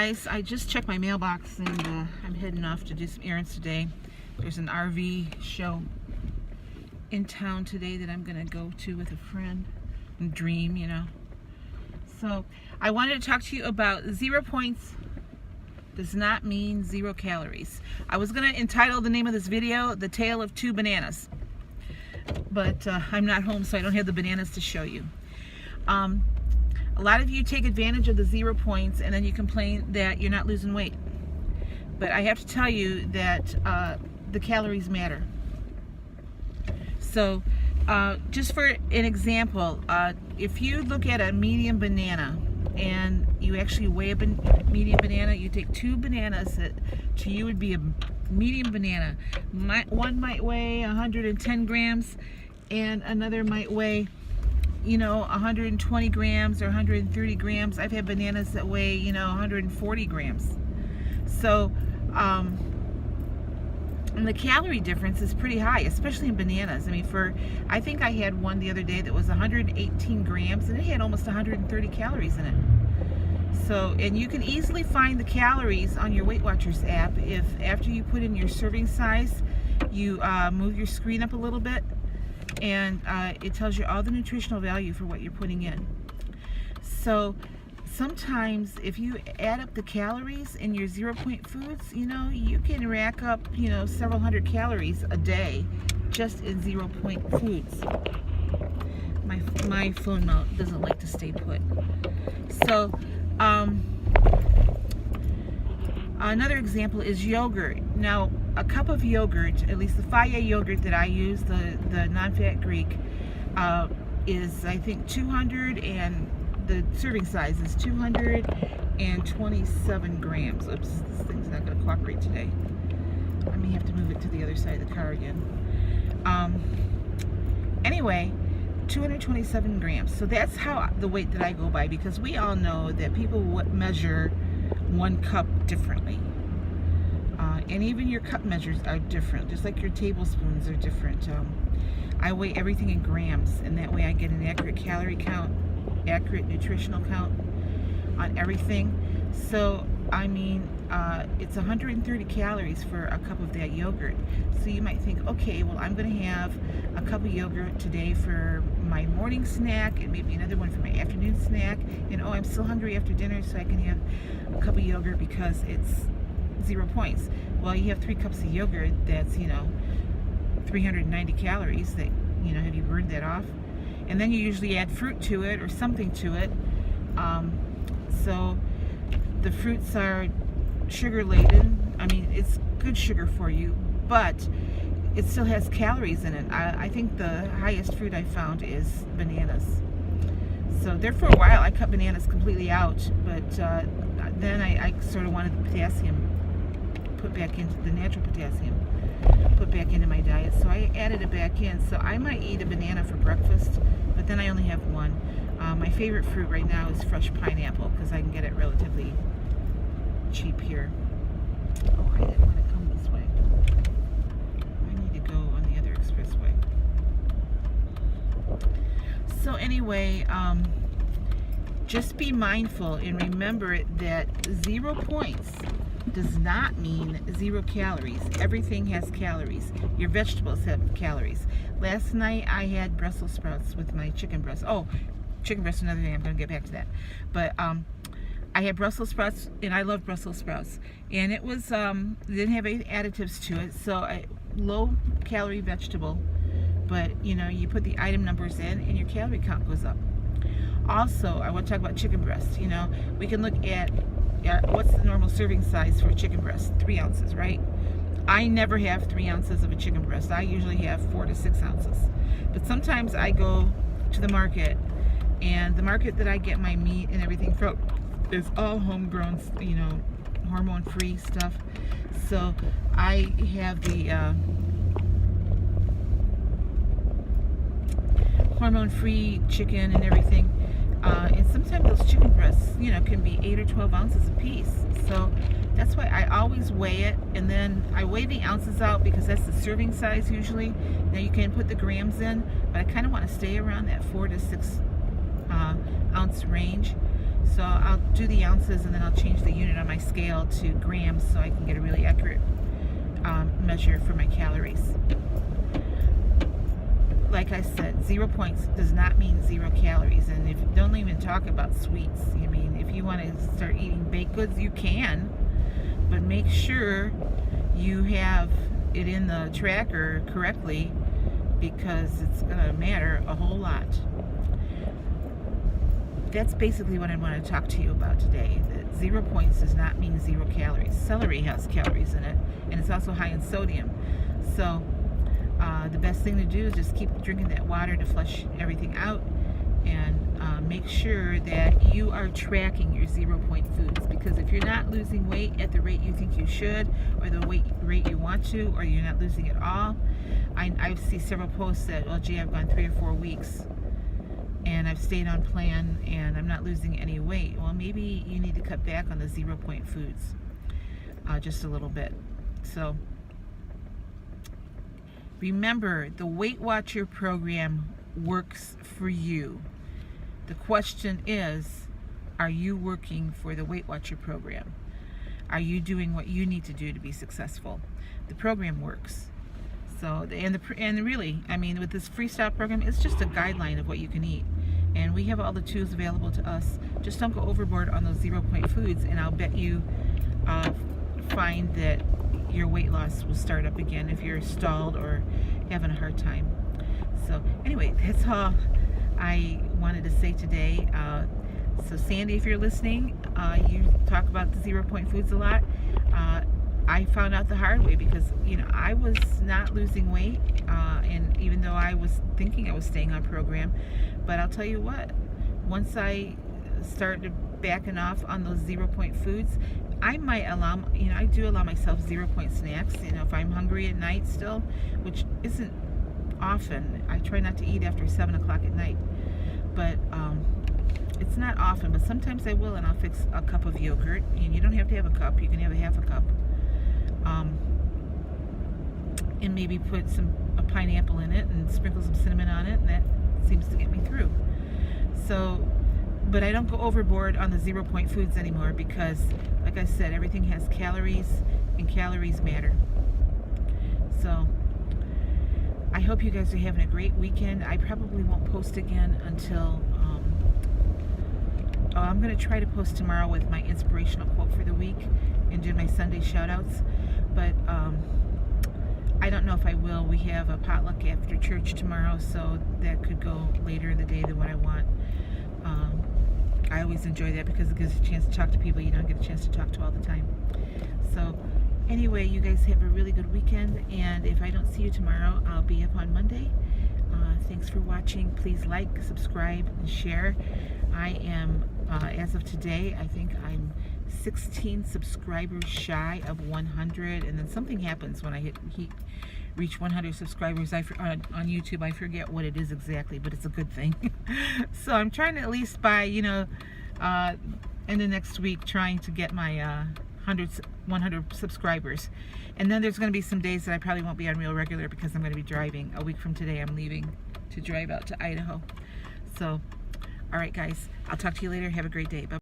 guys, I just checked my mailbox and I'm heading off to do some errands today. There's an RV show in town today that I'm gonna go to with a friend and dream, you know. So I wanted to talk to you about 0 points does not mean 0 calories. I was gonna entitle the name of this video The Tale of Two Bananas, but I'm not home, so I don't have the bananas to show you. A lot of you take advantage of the 0 points and then you complain that you're not losing weight. But I have to tell you that the calories matter. So just for an example, if you look at a medium banana and you actually weigh a medium banana, you take 2 bananas that to you would be a medium banana. One might weigh 110 grams and another might weigh, you know, 120 grams or 130 grams. I've had bananas that weigh, you know, 140 grams. So, and the calorie difference is pretty high, especially in bananas. I mean, I think I had one the other day that was 118 grams and it had almost 130 calories in it. So, and you can easily find the calories on your Weight Watchers app if after you put in your serving size, you move your screen up a little bit, and it tells you all the nutritional value for what you're putting in. So sometimes if you add up the calories in your 0 point foods, you know, you can rack up, you know, several hundred calories a day just in 0 point foods. My phone mount doesn't like to stay put. So another example is yogurt. Now, a cup of yogurt, at least the Fage yogurt that I use, the non-fat Greek, is I think 200, and the serving size is 227 grams. Oops, this thing's not going to cooperate today. I may have to move it to the other side of the car again. Anyway, 227 grams. So that's how the weight that I go by, because we all know that people measure 1 cup differently. And even your cup measures are different, just like your tablespoons are different. I weigh everything in grams, and that way I get an accurate calorie count, accurate nutritional count on everything. So, I mean, it's 130 calories for a cup of that yogurt. So you might think, okay, well, I'm going to have a cup of yogurt today for my morning snack and maybe another one for my afternoon snack. And oh, I'm still hungry after dinner, so I can have a cup of yogurt because it's 0 points. Well, you have 3 cups of yogurt, that's, you know, 390 calories. That, you know, have you burned that off? And then you usually add fruit to it or something to it. So the fruits are sugar laden. I mean, it's good sugar for you, but it still has calories in it. I think the highest fruit I found is bananas. So there for a while I cut bananas completely out, but then I sort of wanted the potassium put back into the natural potassium put back into my diet, so I added it back in. So I might eat a banana for breakfast, but then I only have one. My favorite fruit right now is fresh pineapple because I can get it relatively cheap here. Oh, I didn't want to come this way. I need to go on the other expressway. So anyway, just be mindful and remember that 0 points does not mean 0 calories. Everything has calories. Your vegetables have calories. Last night I had Brussels sprouts with my chicken breast. Oh, chicken breast, another thing. I'm going to get back to that. But I had Brussels sprouts, and I love Brussels sprouts. And it was, didn't have any additives to it, so low calorie vegetable. But, you know, you put the item numbers in and your calorie count goes up. Also, I want to talk about chicken breast. You know, we can look at what's the normal serving size for chicken breast? 3 ounces, right? I never have 3 ounces of a chicken breast. I usually have 4 to 6 ounces. But sometimes I go to the market, and the market that I get my meat and everything from is all homegrown, you know, hormone-free stuff. So I have the hormone-free chicken and everything. And sometimes those chicken breasts, you know, can be 8 or 12 ounces a piece. So that's why I always weigh it, and then I weigh the ounces out because that's the serving size usually. Now you can put the grams in, but I kind of want to stay around that 4 to 6 ounce range. So I'll do the ounces and then I'll change the unit on my scale to grams so I can get a really accurate measure for my calories. Like I said, 0 points does not mean 0 calories. And if don't even talk about sweets. I mean, if you want to start eating baked goods, you can, but make sure you have it in the tracker correctly, because it's going to matter a whole lot. That's basically what I want to talk to you about today. That 0 points does not mean 0 calories. Celery has calories in it, and it's also high in sodium. So the best thing to do is just keep drinking that water to flush everything out, and make sure that you are tracking your 0 point foods, because if you're not losing weight at the rate you think you should, or the rate you want to, or you're not losing at all. I see several posts that, well, gee, I've gone 3 or 4 weeks and I've stayed on plan and I'm not losing any weight. Well, maybe you need to cut back on the 0 point foods just a little bit. So remember, the Weight Watcher program works for you. The question is, are you working for the Weight Watcher program? Are you doing what you need to do to be successful? The program works. So, and really, I mean, with this Freestyle program, it's just a guideline of what you can eat. And we have all the tools available to us. Just don't go overboard on those 0 point foods, and I'll bet you find that your weight loss will start up again if you're stalled or having a hard time. So anyway, that's all I wanted to say today. So Sandy, if you're listening, you talk about the 0 point foods a lot. I found out the hard way, because I was not losing weight, and even though I was thinking I was staying on program, but I'll tell you what, once I started backing off on those 0 point foods, I might allow, I do allow myself 0 point snacks, if I'm hungry at night still, which isn't often. I try not to eat after 7 o'clock at night, but it's not often, but sometimes I will, and I'll fix a cup of yogurt. And you don't have to have a cup, you can have a half a cup. And maybe put a pineapple in it and sprinkle some cinnamon on it, and that seems to get me through. So, but I don't go overboard on the 0 point foods anymore, because like I said, everything has calories, and calories matter. So I hope you guys are having a great weekend. I probably won't post again until I'm going to try to post tomorrow with my inspirational quote for the week and do my Sunday shout outs, but I don't know if I will. We have a potluck after church tomorrow, so that could go later in the day than what I want. I always enjoy that because it gives you a chance to talk to people you don't get a chance to talk to all the time. So anyway, you guys have a really good weekend, and if I don't see you tomorrow, I'll be up on Monday. Thanks for watching. Please like, subscribe, and share. I am, as of today, I think I'm 16 subscribers shy of 100, and then something happens when I reach 100 subscribers on YouTube. I forget what it is exactly, but it's a good thing. So I'm trying to, at least by in the next week, trying to get my 100 subscribers. And then there's going to be some days that I probably won't be on Real Regular, because I'm going to be driving. A week from today, I'm leaving to drive out to Idaho. So, all right, guys, I'll talk to you later. Have a great day. Bye.